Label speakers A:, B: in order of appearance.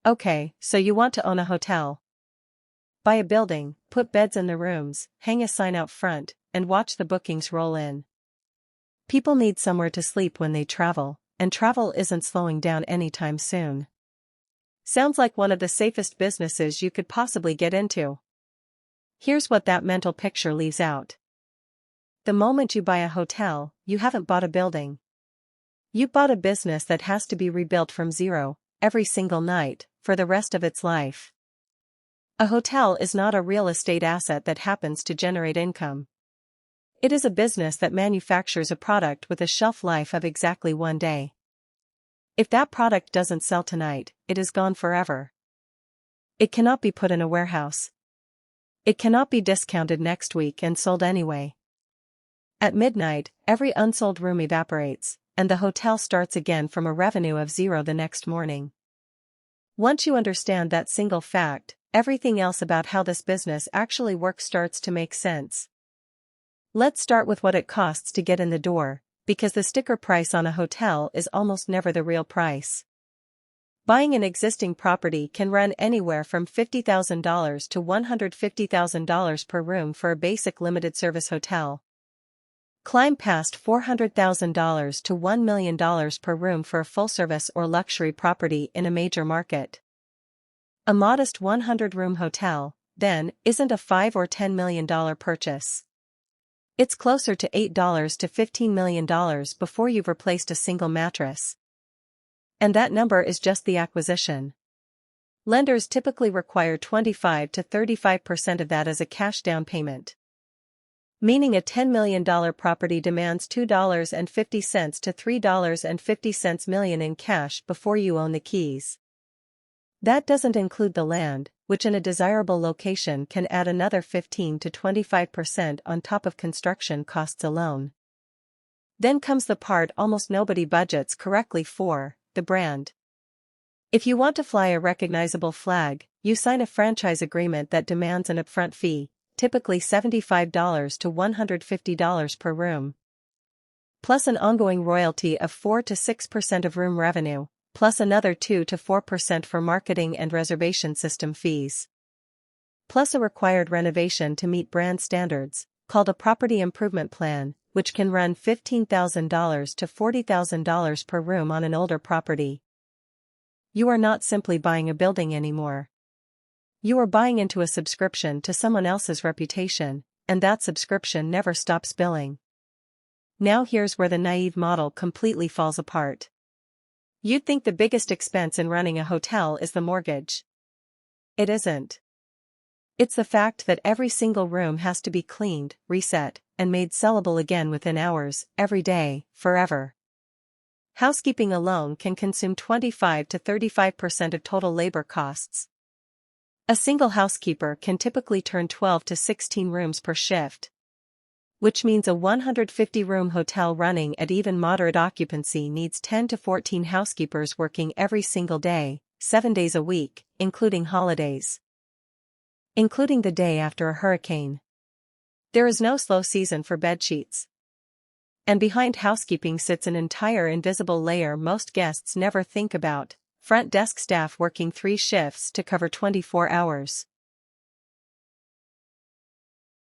A: Okay, so you want to own a hotel. Buy a building, put beds in the rooms, hang a sign out front, and watch the bookings roll in. People need somewhere to sleep when they travel, and travel isn't slowing down anytime soon. Sounds like one of the safest businesses you could possibly get into. Here's what that mental picture leaves out. The moment you buy a hotel, you haven't bought a building. You bought a business that has to be rebuilt from zero, every single night, for the rest of its life. A hotel is not a real estate asset that happens to generate income. It is a business that manufactures a product with a shelf life of exactly 1 day. If that product doesn't sell tonight, it is gone forever. It cannot be put in a warehouse. It cannot be discounted next week and sold anyway. At midnight, every unsold room evaporates, and the hotel starts again from a revenue of zero the next morning. Once you understand that single fact, everything else about how this business actually works starts to make sense. Let's start with what it costs to get in the door, because the sticker price on a hotel is almost never the real price. Buying an existing property can run anywhere from $50,000 to $150,000 per room for a basic limited service hotel. Climb past $400,000 to $1 million per room for a full-service or luxury property in a major market. A modest 100-room hotel, then, isn't a $5 or $10 million purchase. It's closer to $8 to $15 million before you've replaced a single mattress. And that number is just the acquisition. Lenders typically require 25 to 35% of that as a cash down payment. Meaning a $10 million property demands $2.50 to $3.50 million in cash before you own the keys. That doesn't include the land, which in a desirable location can add another 15 to 25% on top of construction costs alone. Then comes the part almost nobody budgets correctly for, the brand. If you want to fly a recognizable flag, you sign a franchise agreement that demands an upfront fee, typically $75 to $150 per room. Plus an ongoing royalty of 4 to 6% of room revenue, plus another 2 to 4% for marketing and reservation system fees. Plus a required renovation to meet brand standards, called a property improvement plan, which can run $15,000 to $40,000 per room on an older property. You are not simply buying a building anymore. You are buying into a subscription to someone else's reputation, and that subscription never stops billing. Now here's where the naive model completely falls apart. You'd think the biggest expense in running a hotel is the mortgage. It isn't. It's the fact that every single room has to be cleaned, reset, and made sellable again within hours, every day, forever. Housekeeping alone can consume 25 to 35% of total labor costs. A single housekeeper can typically turn 12 to 16 rooms per shift. Which means a 150-room hotel running at even moderate occupancy needs 10 to 14 housekeepers working every single day, 7 days a week, including holidays. Including the day after a hurricane. There is no slow season for bedsheets. And behind housekeeping sits an entire invisible layer most guests never think about, front desk staff working 3 shifts to cover 24 hours.